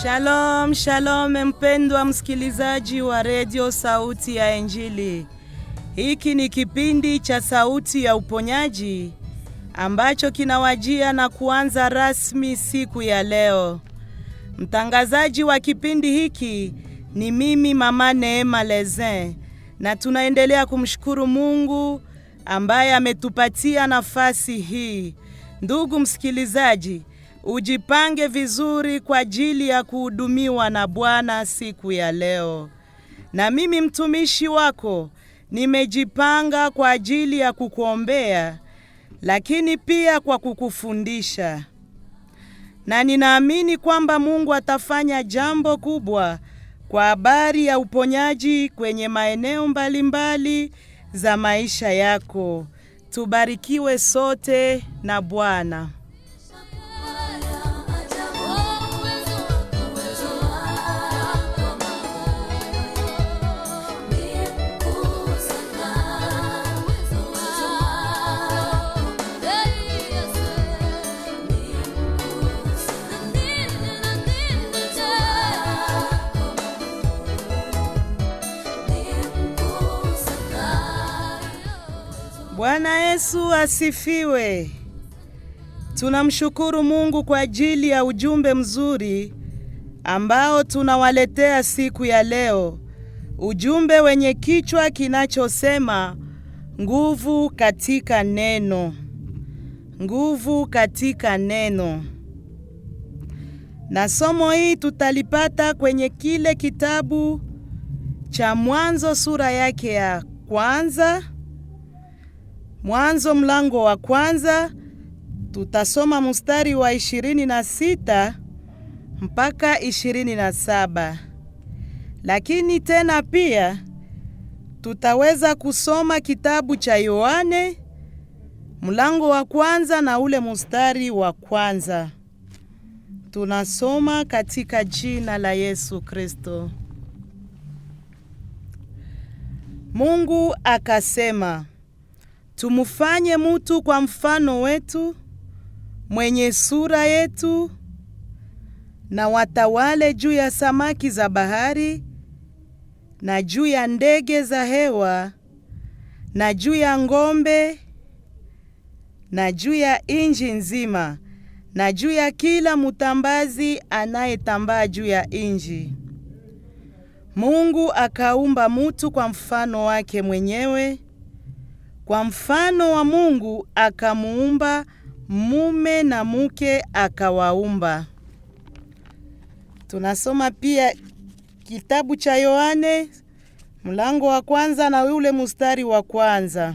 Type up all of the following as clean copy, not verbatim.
Shalom, shalom mpendwa msikilizaji wa Radio Sauti ya Injili. Hiki ni kipindi cha Sauti ya Uponyaji ambacho kinawajia na kuanza rasmi siku ya leo. Mtangazaji wa kipindi hiki ni mimi Mama Neema Lezen, na tunaendelea kumshukuru Mungu ambaye ametupatia nafasi hii. Ndugu msikilizaji, ujipange vizuri kwa ajili ya kuhudumiwa na Bwana siku ya leo. Na mimi mtumishi wako nimejipanga kwa ajili ya kukuombea, lakini pia kwa kukufundisha. Na ninaamini kwamba Mungu atafanya jambo kubwa kwa habari ya uponyaji kwenye maeneo mbalimbali za maisha yako. Tubarikiwe sote na Bwana. Bwana Yesu asifiwe. Tunamshukuru Mungu kwa ajili ya ujumbe mzuri ambao tunawaletea siku ya leo. Ujumbe wenye kichwa kinachosema nguvu katika neno. Nguvu katika neno. Na somo hii tutalipata kwenye kile kitabu cha Mwanzo sura yake ya kwanza. Mwanzo mlango wa kwanza, tutasoma mstari wa 26 mpaka 27. Lakini tena pia tutaweza kusoma kitabu cha Yohane mlango wa kwanza na ule mstari wa kwanza. Tunasoma katika jina la Yesu Kristo. Mungu akasema, tumufanye mtu kwa mfano wetu, mwenye sura yetu, na watawale juu ya samaki za bahari, na juu ya ndege za hewa, na juu ya ng'ombe, na juu ya nchi nzima, na juu ya kila mtambazi anayetambaa juu ya nchi. Mungu akaumba mtu kwa mfano wake mwenyewe. Kwa mfano wa Mungu akamuumba, mume na mke akawaumba. Tunasoma pia kitabu cha Yohane mlango wa kwanza na ule mstari wa kwanza.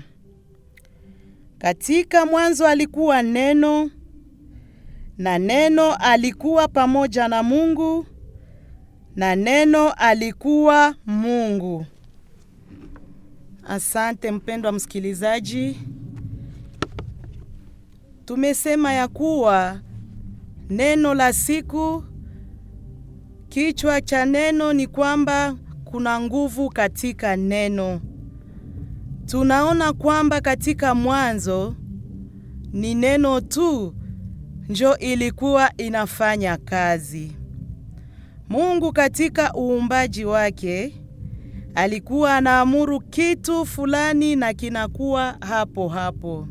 Katika mwanzo alikuwa neno, na neno alikuwa pamoja na Mungu, na neno alikuwa Mungu. Asante mpendwa msikilizaji. Tumesema ya kuwa neno la siku, kichwa cha neno ni kwamba kuna nguvu katika neno. Tunaona kwamba katika mwanzo ni neno tu njo ilikuwa inafanya kazi. Mungu katika uumbaji wake alikuwa anaamuru kitu fulani na kinakuwa hapo hapo.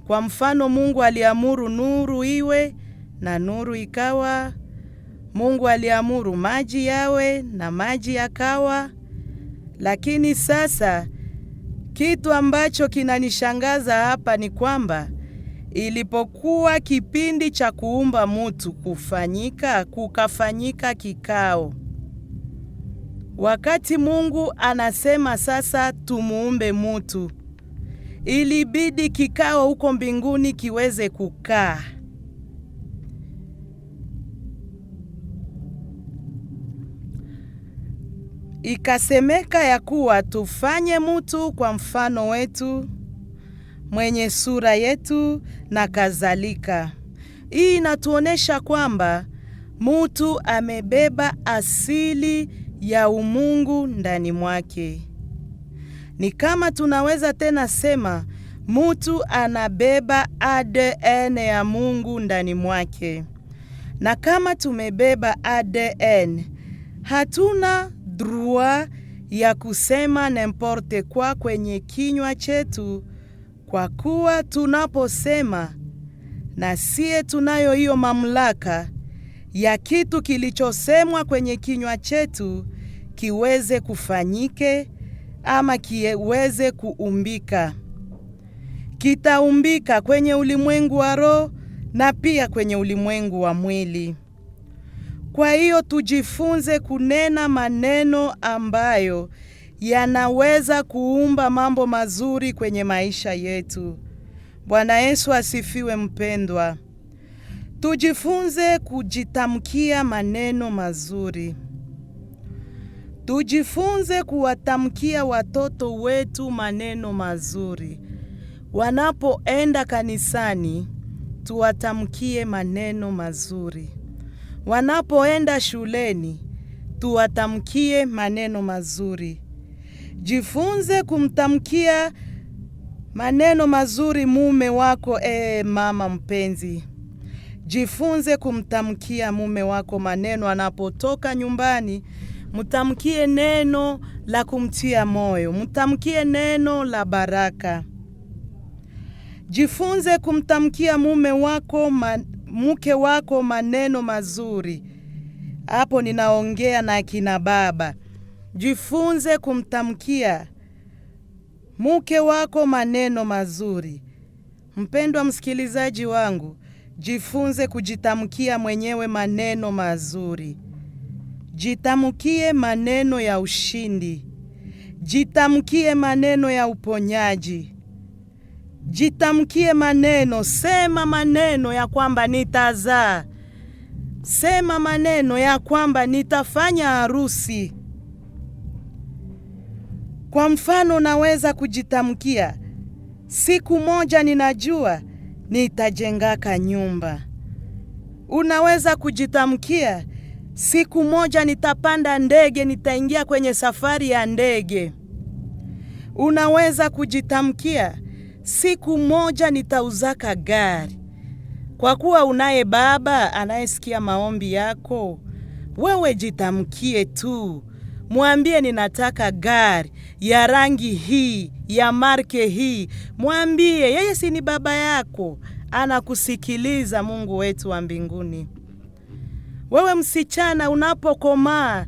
Kwa mfano, Mungu aliamuru nuru iwe na nuru ikawa. Mungu aliamuru maji yawe na maji yakawa. Lakini sasa kitu ambacho kinanishangaza hapa ni kwamba ilipokuwa kipindi cha kuumba mtu kukafanyika kikao. Wakati Mungu anasema sasa tumuumbe mtu, ilibidi kikao huko mbinguni kiweze kukaa. Ikasemeka ya kuwa tufanye mtu kwa mfano wetu, mwenye sura yetu na kadhalika. Hii inatuonesha kwamba mtu amebeba asili ya umungu ndani mwake. Ni kama tunaweza tena sema mtu anabeba ADN ya Mungu ndani mwake. Na kama tumebeba ADN, hatuna droit ya kusema n'importe quoi kwenye kinywa chetu, kwa kuwa tunaposema na sie tunayo hiyo mamlaka ya kitu kilichosemwa kwenye kinywa chetu kiweze kufanyike ama kiweze kuumbika. Kitaumbika kwenye ulimwengu wa roho na pia kwenye ulimwengu wa mwili. Kwa hiyo tujifunze kunena maneno ambayo yanaweza kuumba mambo mazuri kwenye maisha yetu. Bwana Yesu asifiwe mpendwa. Tujifunze kujitamkia maneno mazuri. Tujifunze kuwatamkia watoto wetu maneno mazuri. Wanapoenda kanisani, tuwatamkie maneno mazuri. Wanapoenda shuleni, tuwatamkie maneno mazuri. Jifunze kumtamkia maneno mazuri mume wako, mama mpenzi. Jifunze kumtamkia mume wako maneno anapotoka nyumbani. Mtamkie neno la kumtia moyo, mtamkie neno la baraka. Jifunze kumtamkia mke wako maneno mazuri. Hapo ninaongea na kina baba. Jifunze kumtamkia mke wako maneno mazuri. Mpendwa msikilizaji wangu, jifunze kujitamkia mwenyewe maneno mazuri. Jitamkie maneno ya ushindi. Jitamkie maneno ya uponyaji. Jitamkie maneno, sema maneno ya kwamba nitazaa. Sema maneno ya kwamba nitafanya harusi. Kwa mfano, naweza kujitamkia, siku moja ninajua nitajengaka nyumba. Unaweza kujitamkia, siku moja nitapanda ndege, nitaingia kwenye safari ya ndege. Unaweza kujitamkia, siku moja nitauzaka gari. Kwa kuwa unaye baba anayesikia maombi yako, wewe jitamkie tu. Mwambie ninataka gari ya rangi hii, ya marke hii. Mwambie, yeye si ni baba yako, anakusikiliza. Mungu wetu wa mbinguni. Wewe msichana unapokomaa,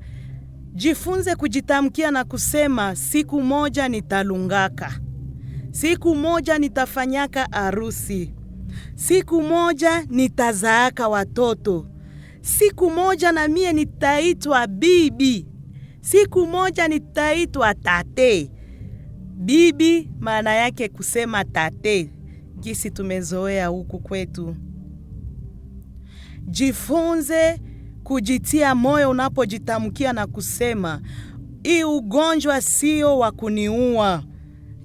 jifunze kujitamkia na kusema, siku moja nitalungaka. Siku moja nitafanyaka harusi. Siku moja nitazaaka watoto. Siku moja na mie nitaitwa bibi. Siku moja nitaitwa tate. Bibi maana yake kusema tate, kisi tumezoea huku kwetu. Jifunze kujitia moyo unapojitamkia na kusema, hii ugonjwa sio wa kuniua.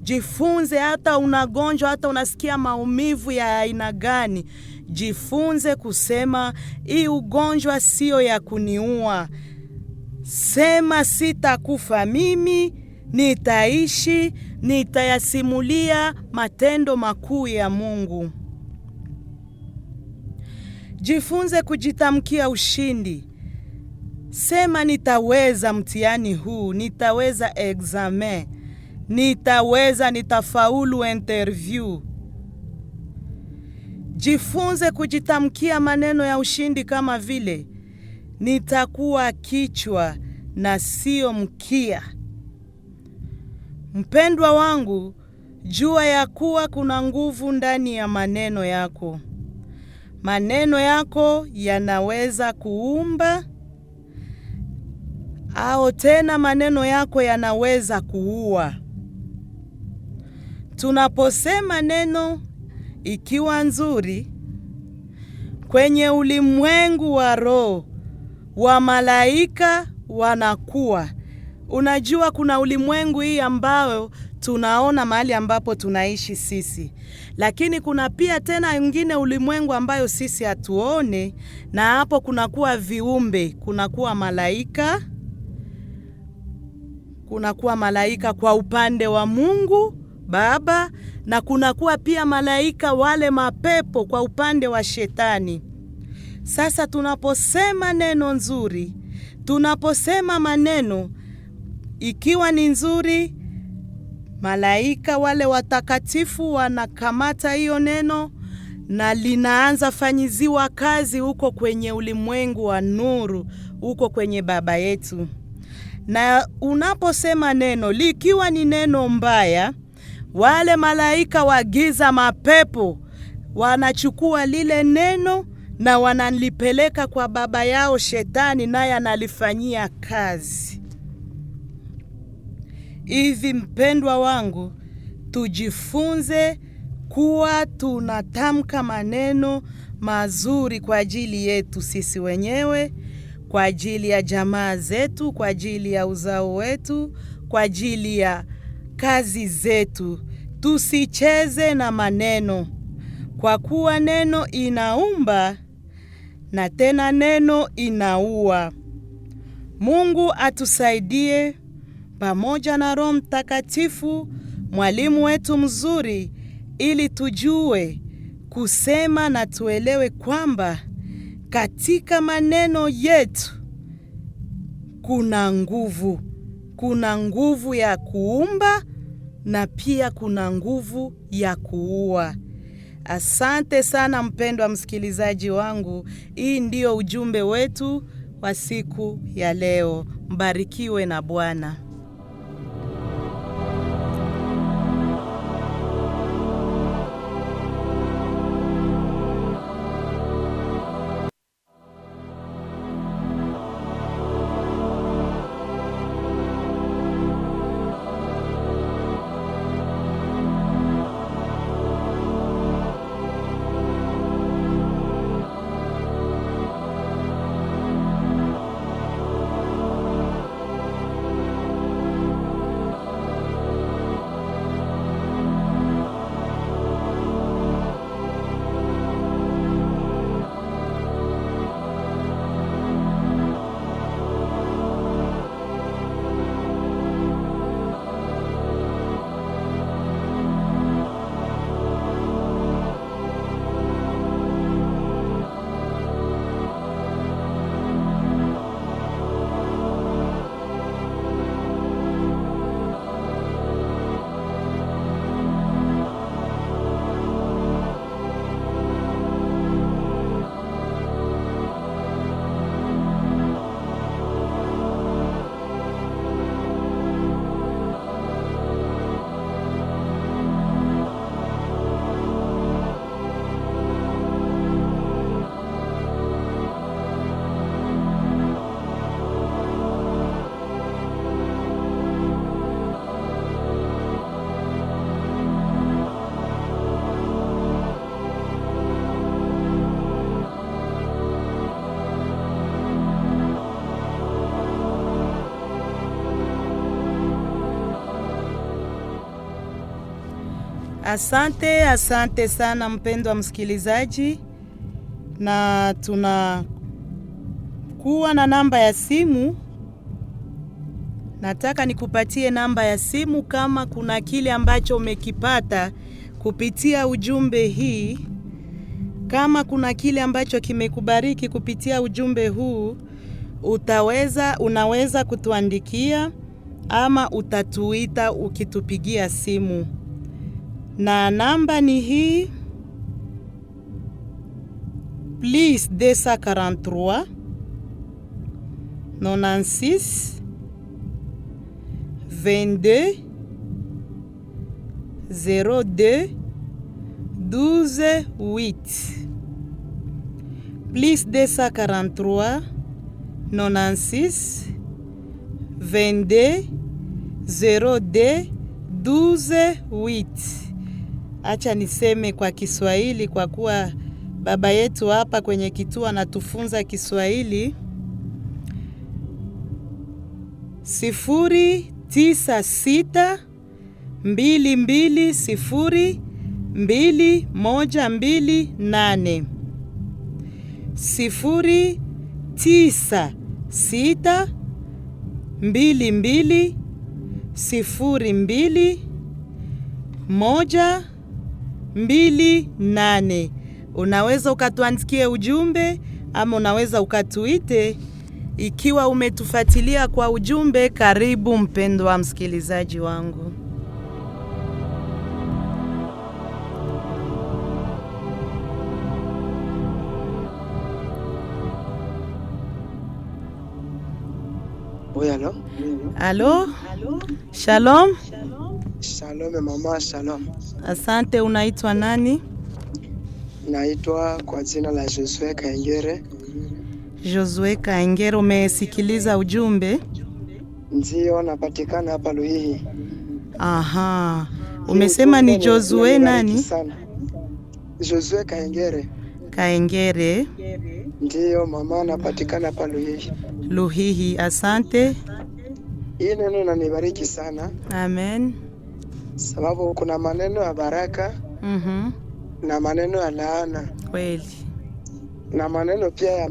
Jifunze, hata unagonjwa, hata unasikia maumivu ya aina gani, jifunze kusema, hii ugonjwa sio ya kuniua. Sema, sitakufa mimi, nitaishi, nitayasimulia matendo makuu ya Mungu. Jifunze kujitamkia ushindi. Sema, nitaweza mtihani huu, nitaweza examen, nitafaulu interview. Jifunze kujitamkia maneno ya ushindi kama vile, nitakuwa kichwa na sio mkia. Mpendwa wangu, jua ya kuwa kuna nguvu ndani ya maneno yako. Maneno yako yanaweza kuumba, au tena maneno yako yanaweza kuua. Tunaposema neno ikiwa nzuri, kwenye ulimwengu wa roho, wa malaika wanakuwa. Unajua kuna ulimwengu hii ambao tunaona mahali ambapo tunaishi sisi. Lakini kuna pia tena ingine ulimwengu ambayo sisi hatuone, na hapo kunakuwa viumbe, kunakuwa malaika. Kunakuwa malaika kwa upande wa Mungu Baba, na kunakuwa pia malaika wale mapepo kwa upande wa Shetani. Sasa tunaposema neno nzuri, tunaposema maneno ikiwa ni nzuri, malaika wale watakatifu wanakamata hiyo neno na linaanza fanyiziwa kazi huko kwenye ulimwengu wa nuru, huko kwenye Baba yetu. Na unaposema neno likiwa ni neno mbaya, wale malaika wa giza mapepo wanachukua lile neno na wanalipeleka kwa baba yao Shetani, naye analifanyia kazi. Hivi mpendwa wangu, tujifunze kuwa tunatamka maneno mazuri kwa ajili yetu sisi wenyewe, kwa ajili ya jamaa zetu, kwa ajili ya uzao wetu, kwa ajili ya kazi zetu. Tusicheze na maneno, kwa kuwa neno inaumba na tena neno inaua. Mungu atusaidie pamoja na Roho Mtakatifu, mwalimu wetu mzuri, ili tujue kusema na tuelewe kwamba katika maneno yetu kuna nguvu ya kuumba na pia kuna nguvu ya kuua. Asante sana mpendwa msikilizaji wangu. Hii ndio ujumbe wetu wa siku ya leo. Mbarikiwe na Bwana. Asante sana mpendwa msikilizaji, na tunakuwa na namba ya simu. Nataka nikupatie namba ya simu kama kuna kile ambacho umekipata kupitia ujumbe hii. Kama kuna kile ambacho kimekubariki kupitia ujumbe huu, unaweza kutuandikia ama utatuita ukitupigia simu. Na namba ni hii +243 96 22 02 12 8 +243 96 22 02 12 8. Acha niseme kwa Kiswahili kwa kuwa baba yetu hapa kwenye kituo anatufunza Kiswahili. 096 220 2128 096 220 2128. Unaweza ukatuandikie ujumbe ama unaweza ukatuite. Ikiwa umetufuatilia kwa ujumbe, karibu mpendwa msikilizaji wangu. Alo? Shalom? Shalom mama, shalom. Asante, unaitwa nani? Naitwa kwa jina la Josue Kaengere. Josue Kaengere, umesikiliza ujumbe? Ndio, napatikana hapa Luhihi. Aha. Umesema ni Josue nani? Josue Kaengere. Kaengere. Ndiyo mama, napatikana pa Luhihi. Luhihi, asante. Hii neno nanibariki sana. Amen. Sababu kuna maneno ya baraka na maneno ya laana. Kweli. Na maneno pia ya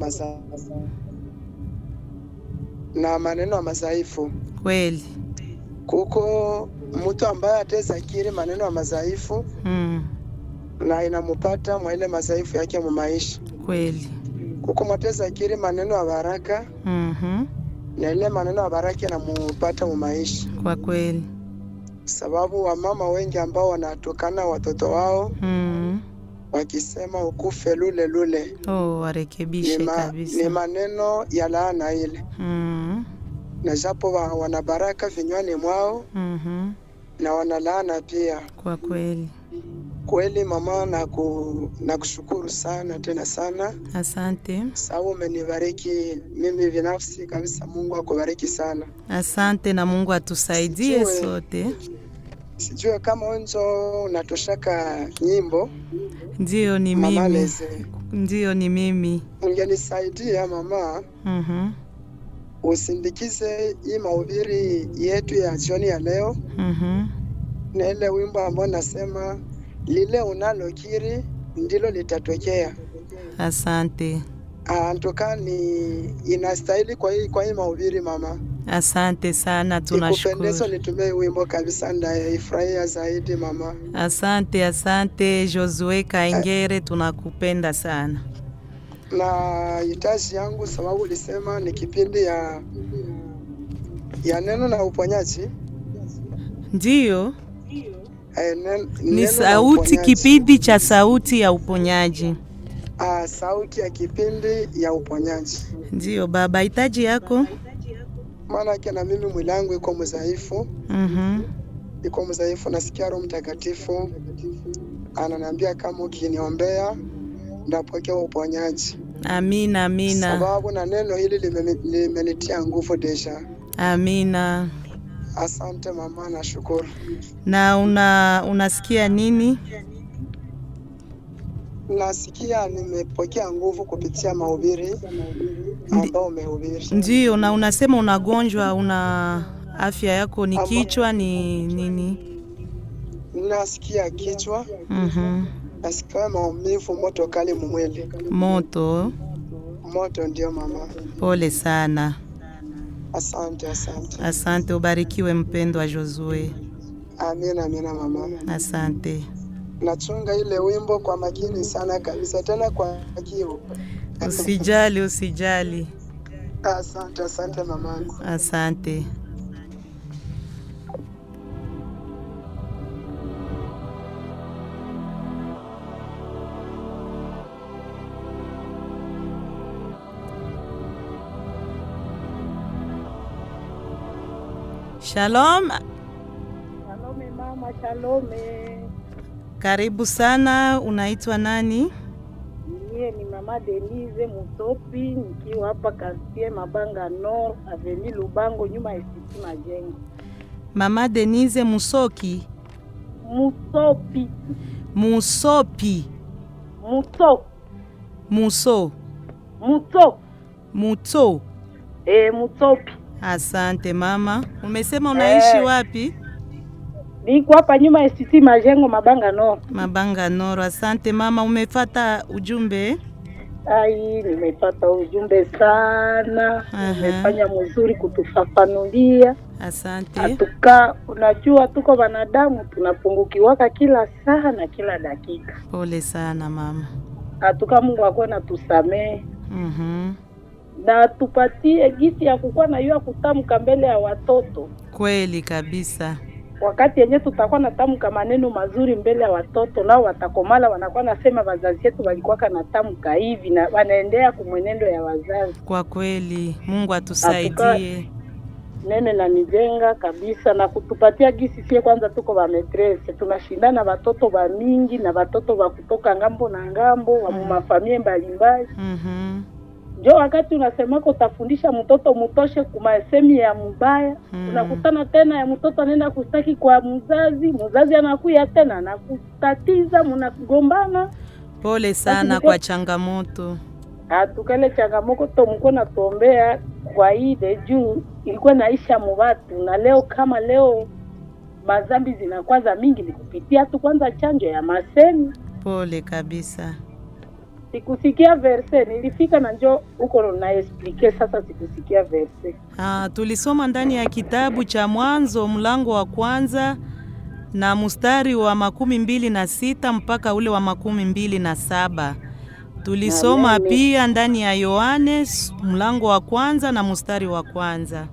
na maneno ya madhaifu. Kweli. Kuko mtu ambaye atazakiri maneno ya madhaifu na inamupata mwa ile madhaifu yake mu maisha. Kweli. Kuko mtazakiri maneno ya baraka na ile maneno ya baraka yanamupata mu maisha. Kwa kweli. Sababu wamama wengi ambao wanatokana watoto wao wakisema ukufe lule lule. Warekebishe kabisa. Ni maneno ya laana ile. Na japo wana baraka vinywani mwao na wana laana pia. Kwa kweli. Kweli mama, na kushukuru sana tena sana. Asante. Sababu umenibariki mimi binafsi kabisa. Mungu akubariki sana. Asante, na Mungu atusaidie sote. Sijue kama unzo unatoshaka nyimbo. Ndiyo ni mama mimi. Leze. Ndiyo ni mimi. Ungenisaidia mama. Usindikize hii mahubiri yetu ya jioni ya leo. Na ile wimbo ambao nasema lile unalokiri ndilo litatokea. Asante. Antokani inastahili kwa hii mahubiri mama. Asante sana, tunashukuru. Nikupendeza nitumie wimbo kabisa, ndaifurahia zaidi mama. Asante Josue Kaengere, tunakupenda sana. Na hitaji yangu sababu ulisema ni kipindi ya neno na uponyaji. Ndiyo. Ni sauti, kipindi cha sauti ya uponyaji. Sauti ya kipindi ya uponyaji. Ndiyo baba, hitaji yako? Maana yake na mimi mwili wangu iko mdhaifu. Iko mdhaifu, nasikia Roho Mtakatifu ananiambia kama ukiniombea ndapokea uponyaji. Amina. Sababu na neno hili limenitia nguvu deja. Amina. Asante mama, nashukuru. Na unasikia nini? Nasikia nimepokea nguvu kupitia mahubiri ambao umehubiri. Ndiyo, na unasema unagonjwa, afya yako ni kichwa ni nini? Nasikia kichwa. Nasikia maumivu, moto kali mwili. Moto ndio mama. Pole sana. Asante, ubarikiwe mpendwa Josue. Amina mama. Asante. Nachunga ile wimbo kwa makini sana kabisa, tena kwa kiu. Usijali. Asante mamangu. Asante. Shalom. Shalome mama, shalome. Karibu sana, unaitwa nani? Mie ni mama Denise Musopi, nikiwa hapa Quartier Mabanga Nord, Avenue Lubango, nyuma ya Institut Majengo. Mama Denise Musoki? Musopi. Musopi. Muso. Muso. Muso. Muto. Musopi. Asante mama. Umesema unaishi wapi? Niko hapa nyuma ya Institut Majengo, Mabanga Nord. Mabanga Nord. Asante mama, umepata ujumbe? Nimepata ujumbe sana. Umefanya mzuri kutufafanulia. Asante. Atuka, unajua tuko wanadamu tunapungukiwaka kila saa na kila dakika. Pole sana mama. Atuka Mungu akwe na tusamee. Na tupatie gisi ya kukua na yua kutamka mbele ya watoto. Kweli kabisa. Wakati yenye tutakuwa natamka maneno mazuri mbele ya watoto, nao watakomala wanakuwa nasema wazazi wetu walikuwa natamka hivi, na wanaendea kumwenendo ya wazazi. Kwa kweli Mungu atusaidie. Nene na nijenga kabisa na kutupatia gisi sie kwanza tuko wa maîtresse, tunashindana watoto wa mingi na watoto wa kutoka ngambo na ngambo wa mafamilia mbalimbali. njo wakati unasemako utafundisha mtoto mutoshe kumasemi ya mubaya, unakutana tena ya mtoto anaenda kustaki kwa mzazi anakuya tena anakutatiza, mnagombana. Pole sana kwa changamoto. Tukale changamoto mko na tuombea kwa ile juu ilikuwa naisha mubatu, na leo kama leo mazambi zinakwaza mingi ni kupitia tu kwanza chanjo ya masemi. Pole kabisa. Sikusikia verse, nilifika na njo uko na explique sasa sikusikia verse. Tulisoma ndani ya kitabu cha Mwanzo mlango wa 1 na mstari wa 26 mpaka ule wa 27. Tulisoma pia ndani ya Yohane mlango wa 1 na mstari wa 1.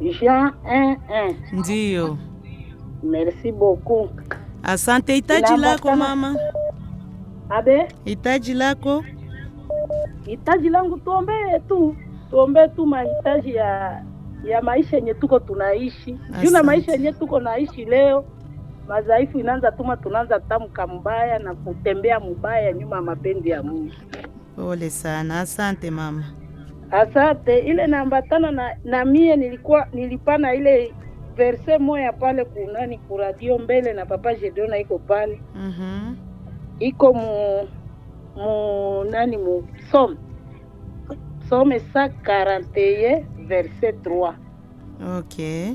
Jean 1:1. Ndiyo. Merci beaucoup. Asante. Hitaji lako mama? Abe? Hitaji lako? Hitaji langu tuombe tu mahitaji ya maisha yenye tuko tunaishi. Juna maisha yenye tuko naishi leo, madhaifu inaanza tunaanza tamka mbaya na kutembea mbaya nyuma mapenzi ya Mungu. Pole sana. Asante mama. Asante. Ile naambatana na mie nilipana ile verse moya pale kunani kuradio mbele na papa Jedona iko pale. Iko Somme 141 verset 3. Okay.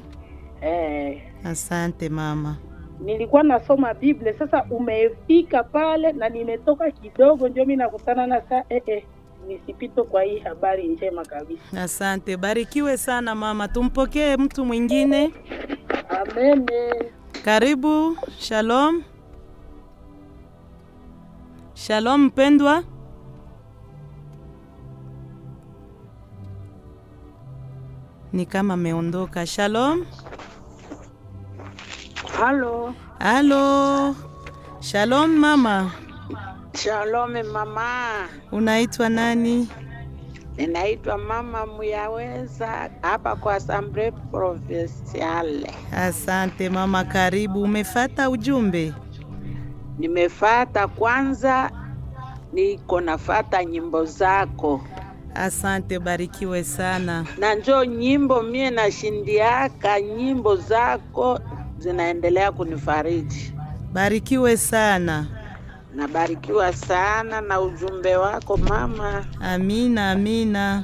Asante mama. Nilikuwa nasoma Biblia, sasa umefika pale na nimetoka kidogo, ndio mimi nakutana na saa nisipito kwa hii habari njema kabisa. Asante. Barikiwe sana mama. Tumpokee mtu mwingine. Amen. Karibu. Shalom. Shalom mpendwa. Ni kama ameondoka. Shalom. Halo. Shalom mama. Shalom mama. Unaitwa nani? Ninaitwa Mama Muyaweza hapa kwa Assemblee Provinciale. Asante mama, karibu. Umefata ujumbe? Nimefata, kwanza niko nafata nyimbo zako. Asante, barikiwe sana. Na njoo nyimbo mie nashindiaka, nyimbo zako zinaendelea kunifariji. Barikiwe sana. Nabarikiwa sana na ujumbe wako mama. Amina.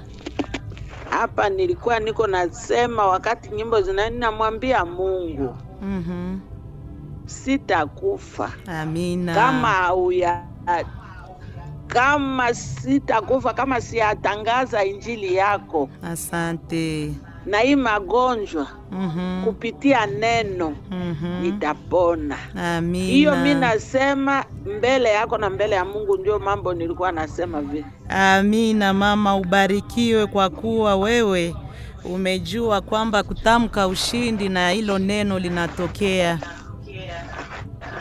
Hapa nilikuwa niko nasema wakati nyimbo namwambia Mungu. Sitakufa. Amina. Kama sitakufa kama siyatangaza injili yako. Asante. Na hii magonjwa kupitia neno nitapona. Amina. Hiyo mimi nasema mbele yako na mbele ya Mungu, ndio mambo nilikuwa nasema vile. Amina mama, ubarikiwe kwa kuwa wewe umejua kwamba kutamka ushindi na hilo neno linatokea.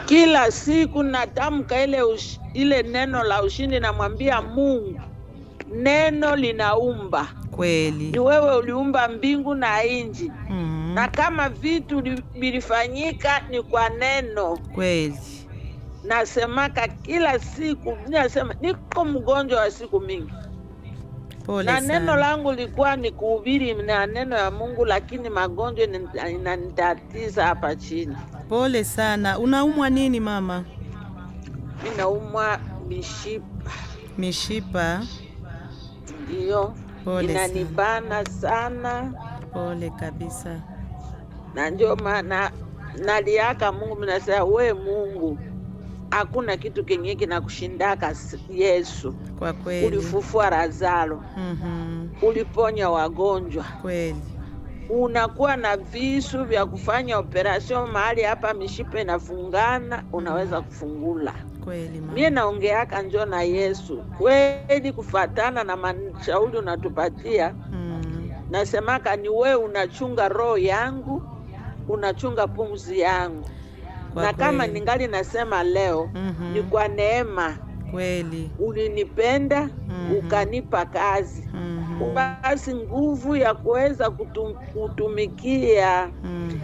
Kila siku natamka ile neno la ushindi, namwambia Mungu, neno linaumba. Kweli. Ni wewe uliumba mbingu na nchi. Na kama vitu vilifanyika ni kwa neno. Kweli. Nasemaka kila siku, nasema niko mgonjwa wa siku mingi. Pole na sana. Neno langu likuwa ni kuhubiri na neno ya Mungu, lakini magonjwa inanitatiza hapa chini. Pole sana. Unaumwa nini mama? Mimi naumwa mishipa. Ndio. Pole inanibana sana. Pole kabisa. Na ndio maana naliaka Mungu, mnasema we Mungu, hakuna kitu kenye kinakushindaka Yesu. Kwa kweli. Ulifufua Lazaro. Uliponya wagonjwa. Kweli. Unakuwa na visu vya kufanya operation mahali hapa mishipa inafungana, unaweza kufungula. Kweli mama. Mimi naongeaka njoo na Yesu. Kweli kufatana na mashauri unatupatia. Nasemaka ni wewe unachunga roho yangu, unachunga pumzi yangu. Na kama ningali nasema leo ni kwa neema. Kweli. Ulinipenda, ukanipa kazi. Basi nguvu ya kuweza kutumikia.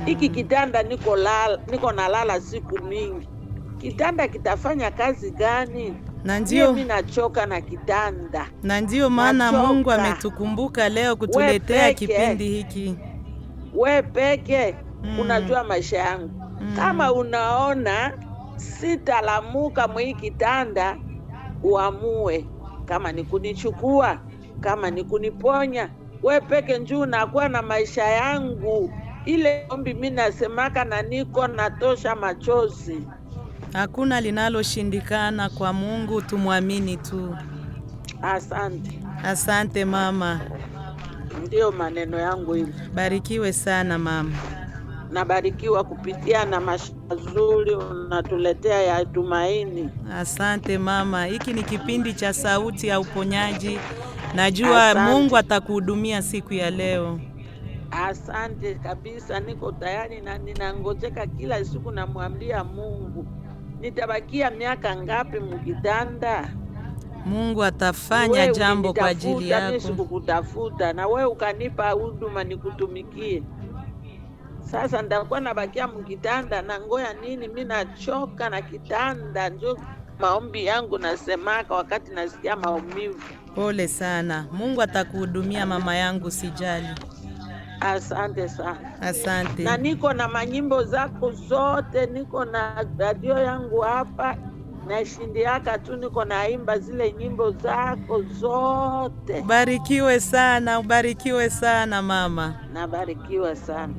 Hiki kitanda niko nalala siku mingi. Kitanda kitafanya kazi gani? Na Ndio ndio mimi nachoka na kitanda. na ndio maana Nachoka. Mungu ametukumbuka leo kutuletea peke. kipindi hiki. We peke unajua maisha yangu. Kama unaona sitalamuka mwi kitanda, uamue kama ni kunichukua, kama ni kuniponya. We peke njoo nakuwa na maisha yangu. Ile ombi mimi nasemaka na niko natosha machozi. Hakuna linaloshindikana kwa Mungu, tumwamini tu. Asante. Asante mama. Ndio maneno yangu hivi. Barikiwe sana mama. Nabarikiwa kupitia na mazuri unatuletea ya tumaini. Asante mama. Hiki ni kipindi cha sauti ya uponyaji. Najua Asante. Mungu atakuhudumia siku ya leo. Asante kabisa, niko tayari na ninangojeka kila siku, namwambia Mungu nitabakia miaka ngapi mkitanda. Mungu atafanya Wewe jambo kwa ulinitafuta, ajili mimi yako. sikukutafuta, na wewe ukanipa huduma nikutumikie. Sasa ndakuwa nabakia mkitanda na ngoya nini? Mimi nachoka na kitanda. Ndio maombi yangu nasemaka wakati nasikia maumivu. Pole sana. Mungu atakuhudumia mama yangu, sijali. Asante sana. Asante. Na niko na manyimbo zako zote, niko na radio yangu hapa, nashindiaka tu niko naimba zile nyimbo zako zote. Ubarikiwe sana, ubarikiwe sana mama. Nabarikiwa sana.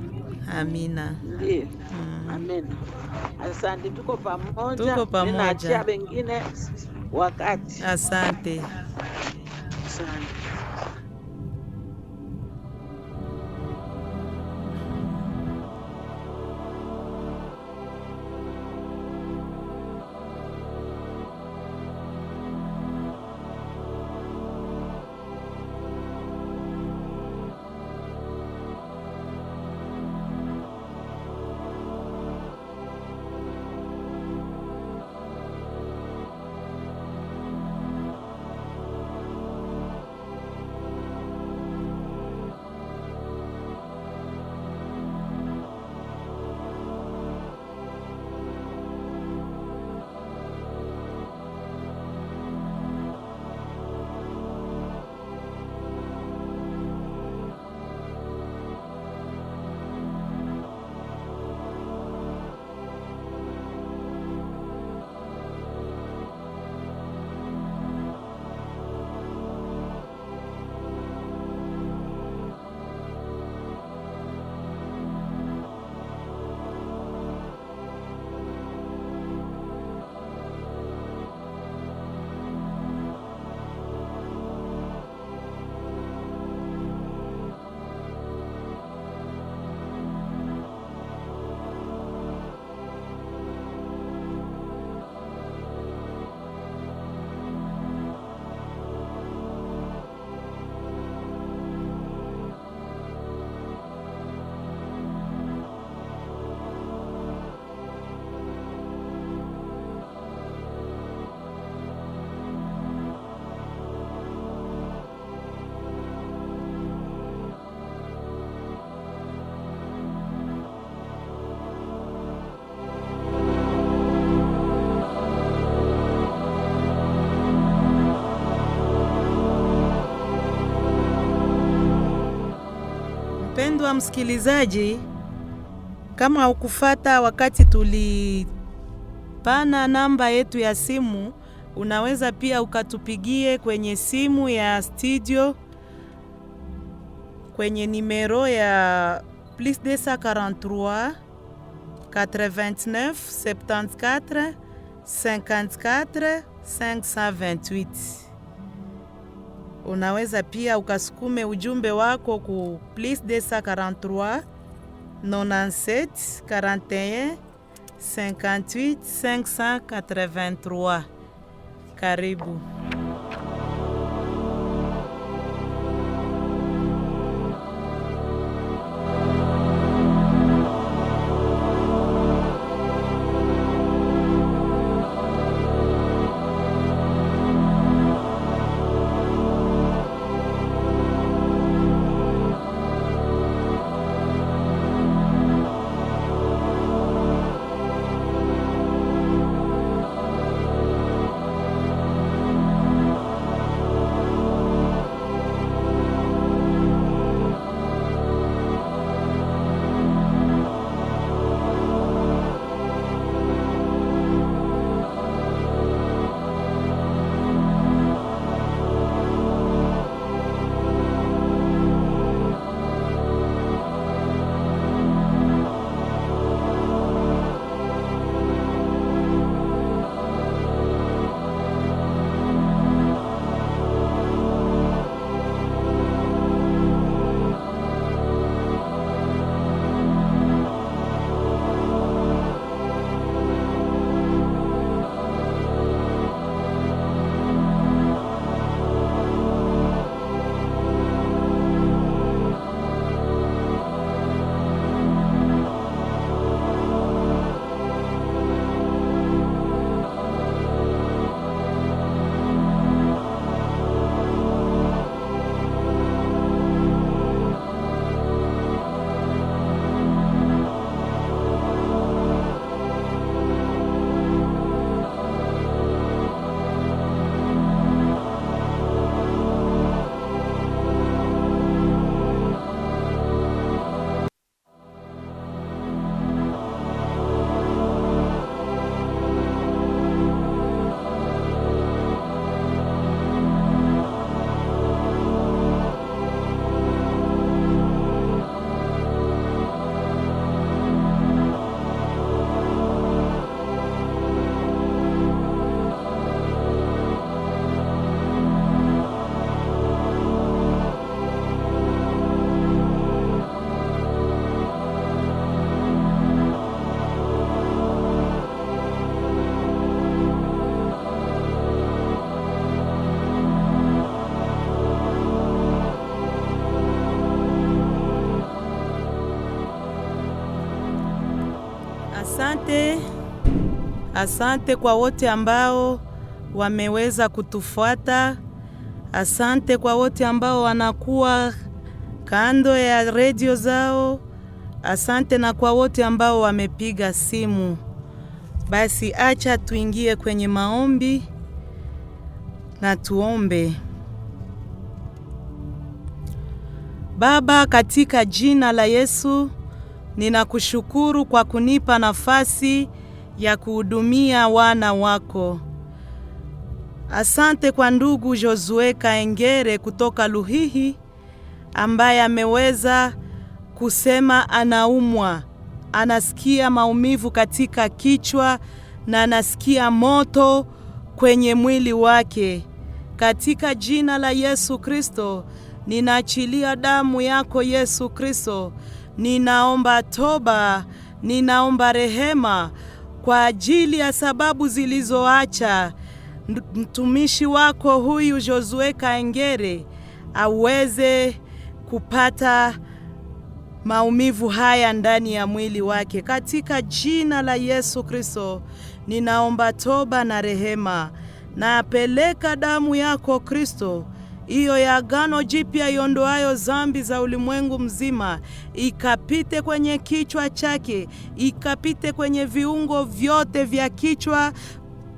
Amina. Ndiyo. Amen. Asante, tuko pamoja. Tuko pamoja. Ninaachia wengine wakati. Asante. Asante. Mpendwa msikilizaji, kama hukufata wakati tulipana namba yetu ya simu, unaweza pia ukatupigie kwenye simu ya studio kwenye nimero ya +243 89 74 54 528. Unaweza pia ukasukume ujumbe wako ku +243 97 41 58 583. Karibu. Asante kwa wote ambao wameweza kutufuata. Asante kwa wote ambao wanakuwa kando ya redio zao. Asante na kwa wote ambao wamepiga simu. Basi acha tuingie kwenye maombi na tuombe. Baba, katika jina la Yesu, ninakushukuru kwa kunipa nafasi ya kuhudumia wana wako. Asante kwa ndugu Josue Kaengere kutoka Luhihi, ambaye ameweza kusema anaumwa, anasikia maumivu katika kichwa na anasikia moto kwenye mwili wake. Katika jina la Yesu Kristo, ninaachilia damu yako Yesu Kristo. Ninaomba toba, ninaomba rehema kwa ajili ya sababu zilizoacha mtumishi wako huyu Josue Kaengere aweze kupata maumivu haya ndani ya mwili wake. Katika jina la Yesu Kristo, ninaomba toba na rehema. Napeleka damu yako Kristo, iyo ya agano jipya iondoayo dhambi za ulimwengu mzima, ikapite kwenye kichwa chake, ikapite kwenye viungo vyote vya kichwa,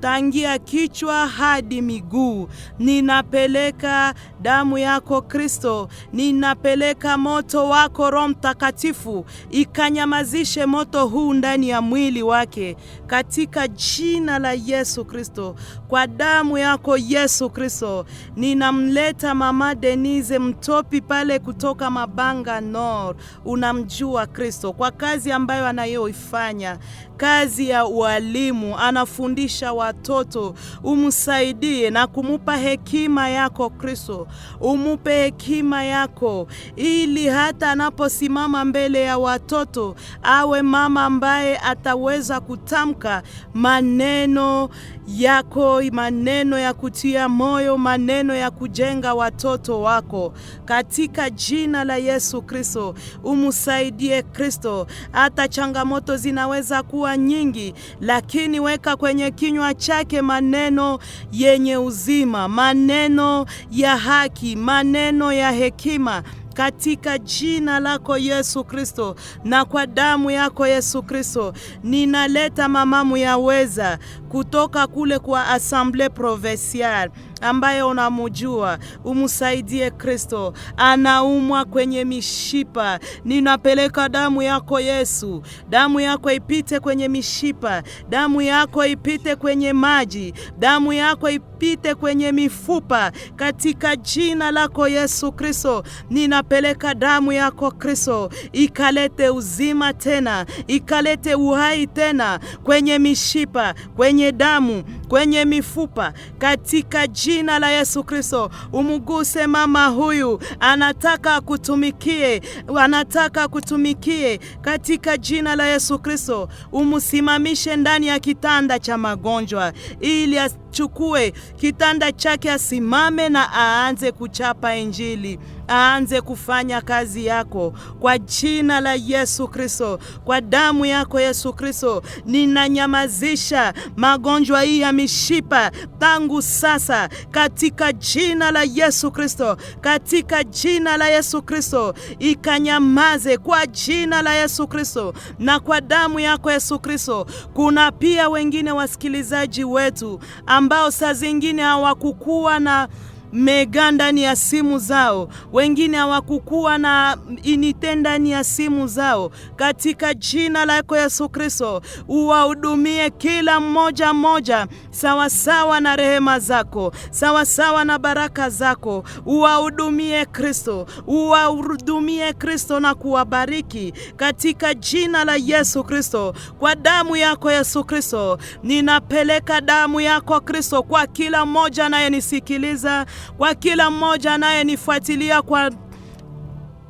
tangia kichwa hadi miguu. Ninapeleka damu yako Kristo, ninapeleka moto wako Roho Mtakatifu, ikanyamazishe moto huu ndani ya mwili wake. Katika jina la Yesu Kristo, kwa damu yako Yesu Kristo, ninamleta mama Denise Mtopi pale kutoka Mabanga Nord. Unamjua Kristo kwa kazi ambayo anayoifanya, kazi ya ualimu, anafundisha watoto. Umsaidie na kumupa hekima yako Kristo. Umupe hekima yako ili hata anaposimama mbele ya watoto awe mama ambaye ataweza kutamka maneno yako, maneno ya kutia moyo, maneno ya kujenga watoto wako. Katika jina la Yesu Kristo, umsaidie Kristo. Hata changamoto zinaweza kuwa nyingi, lakini weka kwenye kinywa chake maneno yenye uzima, maneno ya haki, maneno ya hekima. Katika jina lako Yesu Kristo na kwa damu yako Yesu Kristo, ninaleta mama Muyaweza kutoka kule kwa Assemblée Provinciale ambaye unamujua. Umsaidie Kristo, anaumwa kwenye mishipa. Ninapeleka damu yako Yesu, damu yako ipite kwenye mishipa, damu yako ipite kwenye maji, damu yako ipite kwenye mifupa. Katika jina lako Yesu Kristo, ninapeleka damu yako Kristo, ikalete uzima tena, ikalete uhai tena kwenye mishipa, kwenye damu, kwenye mifupa. Katika jina la Yesu Kristo, umuguse mama huyu, anataka kutumikie, anataka kutumikie. Katika jina la Yesu Kristo, umusimamishe ndani ya kitanda cha magonjwa, ili achukue kitanda chake, asimame na aanze kuchapa Injili, aanze kufanya kazi yako. Kwa jina la Yesu Kristo, kwa damu yako Yesu Kristo, ninanyamazisha magonjwa hii ya mishipa tangu sasa. Katika jina la Yesu Kristo, katika jina la Yesu Kristo, ikanyamaze kwa jina la Yesu Kristo na kwa damu yako Yesu Kristo. Kuna pia wengine wasikilizaji wetu ambao saa zingine hawakukuwa na mega ndani ya simu zao, wengine hawakukuwa na inite ndani ya simu zao. Katika jina lako Yesu Kristo, uwahudumie kila mmoja mmoja sawa sawa na rehema zako, sawa sawa na baraka zako. Uwahudumie Kristo, uwahudumie Kristo na kuwabariki katika jina la Yesu Kristo. Kwa damu yako Yesu Kristo, ninapeleka damu yako Kristo kwa kila mmoja anayenisikiliza, kwa kila mmoja anayenifuatilia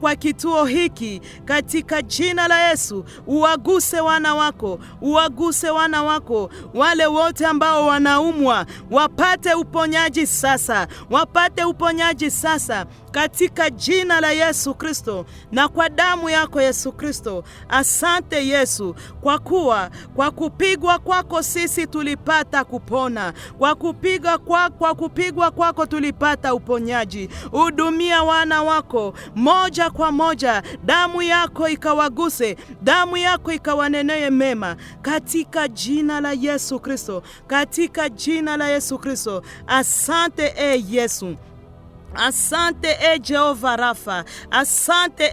kwa kituo hiki katika jina la Yesu. Uwaguse wana wako, uwaguse wana wako, wale wote ambao wanaumwa wapate uponyaji sasa, wapate uponyaji sasa katika jina la Yesu Kristo na kwa damu yako Yesu Kristo. Asante Yesu, kwa kuwa kwa kupigwa kwako sisi tulipata kupona, kwa kupigwa kwako tulipata uponyaji. Hudumia wana wako moja kwa moja, damu yako ikawaguse, damu yako ikawaneneye mema katika jina la Yesu Kristo, katika jina la Yesu Kristo. Asante Yesu. Asante Jehova Rafa, asante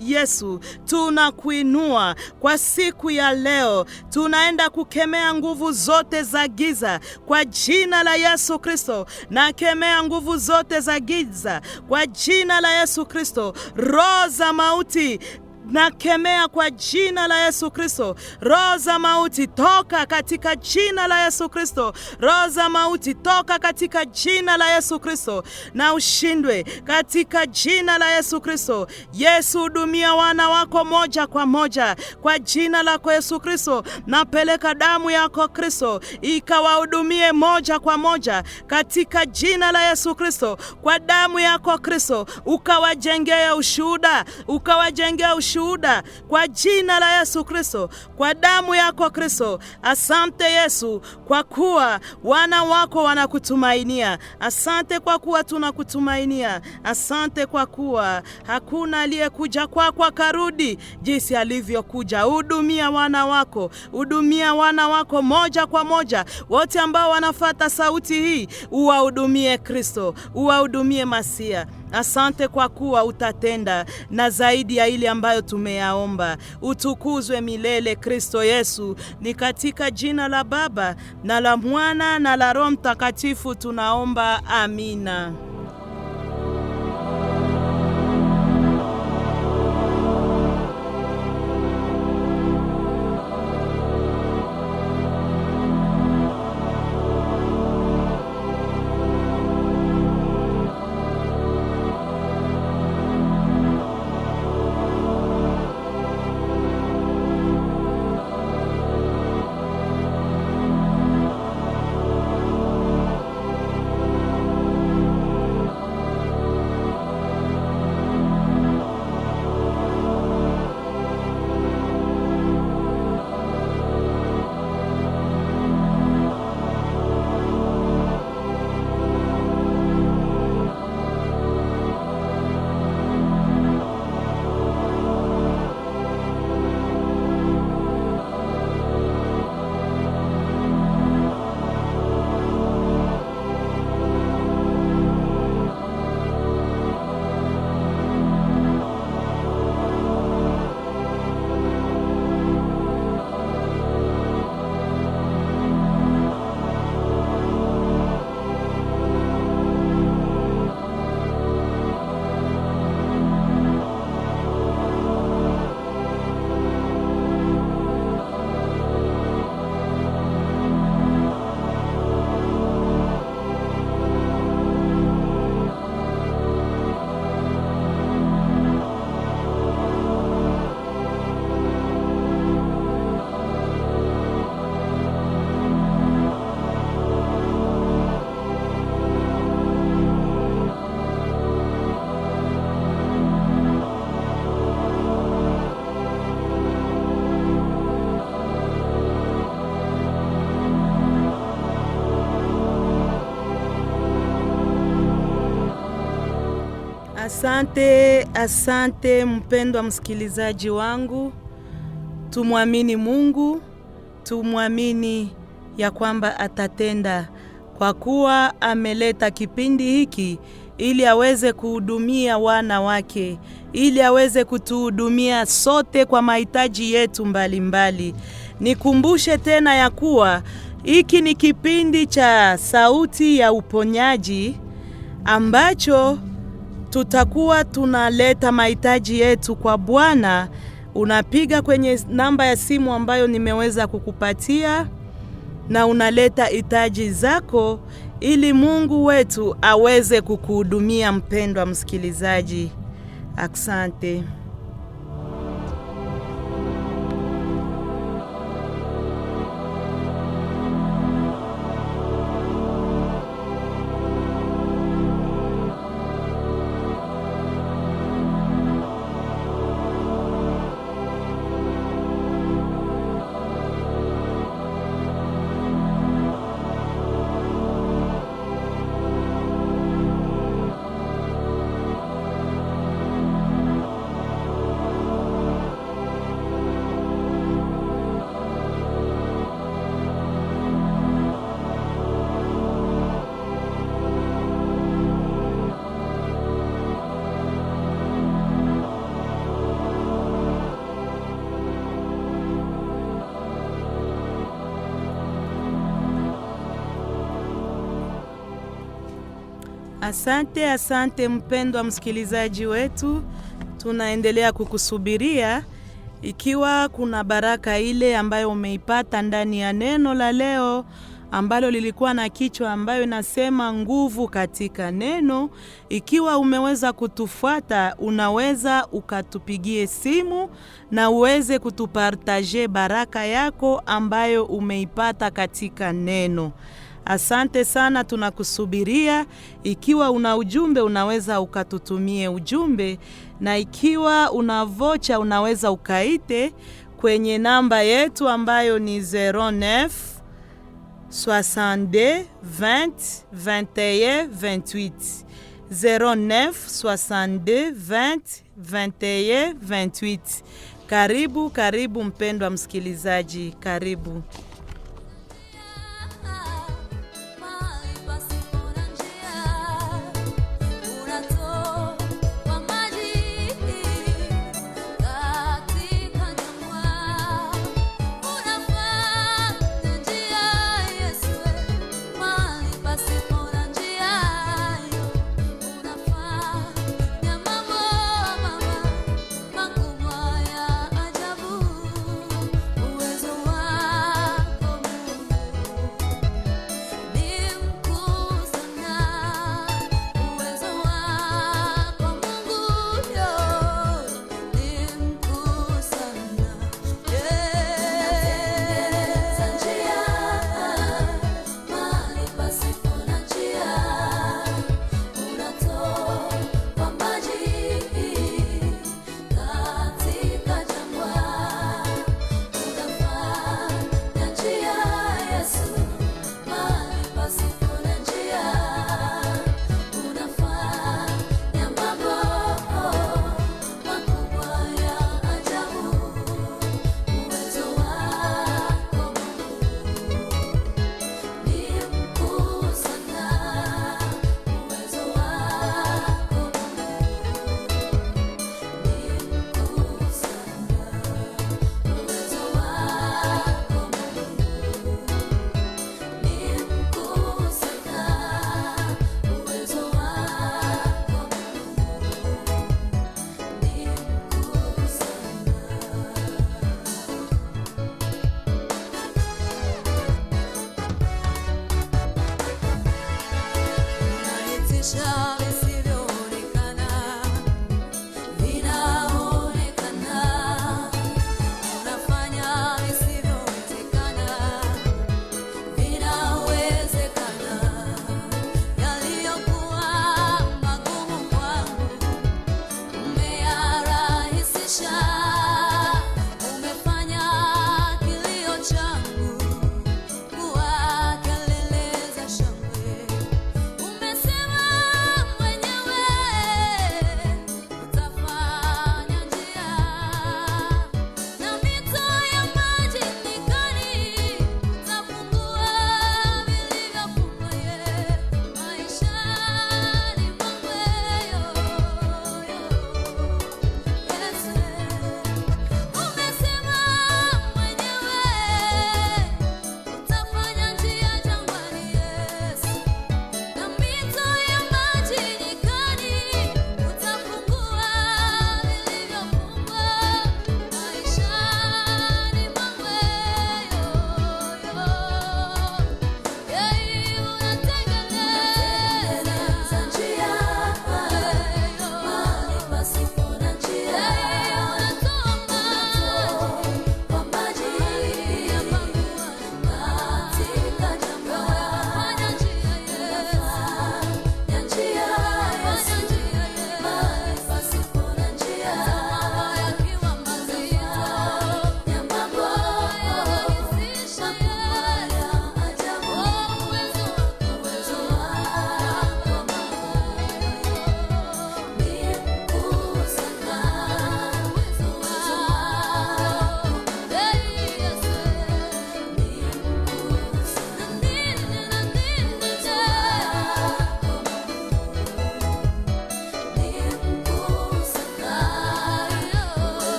Yesu. Tunakuinua kwa siku ya leo, tunaenda kukemea nguvu zote za giza kwa jina la Yesu Kristo. Nakemea nguvu zote za giza kwa jina la Yesu Kristo. Roho za mauti nakemea kwa jina la Yesu Kristo. Roho za mauti toka katika jina la Yesu Kristo. Roho za mauti toka katika jina la Yesu Kristo na ushindwe katika jina la Yesu Kristo. Yesu, hudumia wana wako moja kwa moja kwa jina lako Yesu Kristo. Napeleka damu yako Kristo ikawahudumie moja kwa moja katika jina la Yesu Kristo. Kwa damu yako Kristo ukawajengea ushuhuda, ukawajengea ushuhuda kwa jina la Yesu Kristo, kwa damu yako Kristo. Asante Yesu, kwa kuwa wana wako wanakutumainia. Asante kwa kuwa tunakutumainia. Asante kwa kuwa hakuna aliyekuja kwako akarudi jinsi alivyokuja. Hudumia wana wako, hudumia wana wako moja kwa moja, wote ambao wanafuata sauti hii. Uwahudumie Kristo, uwahudumie Masia. Asante kwa kuwa utatenda na zaidi ya ile ambayo tumeyaomba. Utukuzwe milele Kristo Yesu. Ni katika jina la Baba na la Mwana na la Roho Mtakatifu tunaomba, amina. Asante mpendwa msikilizaji wangu. Tumwamini Mungu, tumwamini ya kwamba atatenda, kwa kuwa ameleta kipindi hiki ili aweze kuhudumia wana wake, ili aweze kutuhudumia sote kwa mahitaji yetu mbalimbali. Nikumbushe tena ya kuwa hiki ni kipindi cha sauti ya uponyaji ambacho tutakuwa tunaleta mahitaji yetu kwa Bwana. Unapiga kwenye namba ya simu ambayo nimeweza kukupatia na unaleta hitaji zako ili Mungu wetu aweze kukuhudumia. Mpendwa msikilizaji, Asante. Asante mpendwa msikilizaji wetu, tunaendelea kukusubiria. Ikiwa kuna baraka ile ambayo umeipata ndani ya neno la leo ambalo lilikuwa na kichwa ambayo inasema nguvu katika neno, ikiwa umeweza kutufuata, unaweza ukatupigie simu na uweze kutupartaje baraka yako ambayo umeipata katika neno. Asante sana, tunakusubiria. Ikiwa una ujumbe unaweza ukatutumie ujumbe, na ikiwa una vocha unaweza ukaite kwenye namba yetu ambayo ni 09 62 20 21 28 09 62 20 21 28. Karibu mpendwa msikilizaji, karibu. Umesema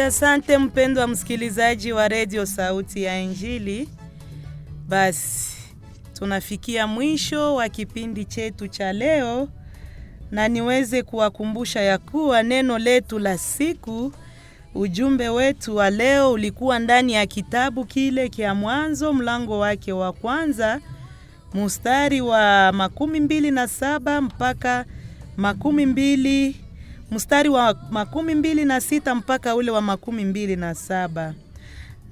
Asante mpendwa msikilizaji wa Radio Sauti ya Injili. Basi tunafikia mwisho wa kipindi chetu cha leo, na niweze kuwakumbusha ya kuwa neno letu la siku, ujumbe wetu wa leo ulikuwa ndani ya kitabu kile kia Mwanzo mlango wake wa kwanza, mstari wa 27 mpaka 20, mstari wa 26 mpaka ule wa 27.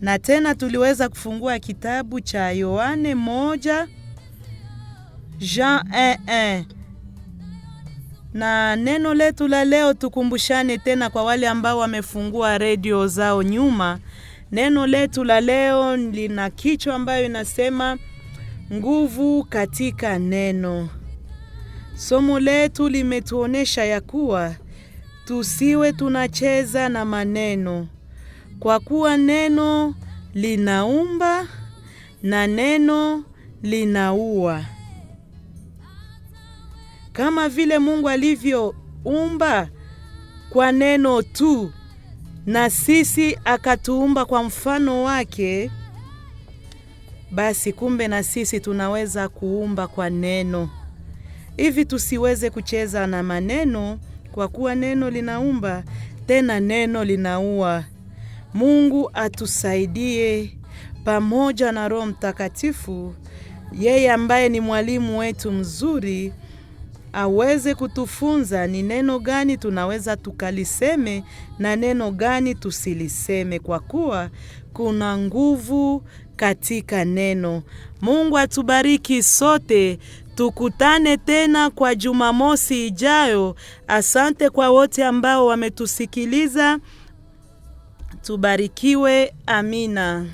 Na tena tuliweza kufungua kitabu cha Yohane 1 Jean 1:1. Na neno letu la leo, tukumbushane tena kwa wale ambao wamefungua radio zao nyuma. Neno letu la leo lina kichwa ambayo inasema nguvu katika neno. Somo letu limetuonesha ya kuwa tusiwe tunacheza na maneno, kwa kuwa neno linaumba na neno linaua. Kama vile Mungu alivyoumba kwa neno tu, na sisi akatuumba kwa mfano wake, basi kumbe na sisi tunaweza kuumba kwa neno. Hivi tusiweze kucheza na maneno, kwa kuwa neno linaumba, tena neno linaua. Mungu atusaidie pamoja na Roho Mtakatifu, yeye ambaye ni mwalimu wetu mzuri, aweze kutufunza ni neno gani tunaweza tukaliseme na neno gani tusiliseme, kwa kuwa kuna nguvu katika neno. Mungu atubariki sote. Tukutane tena kwa Jumamosi ijayo. Asante kwa wote ambao wametusikiliza. Tubarikiwe. Amina.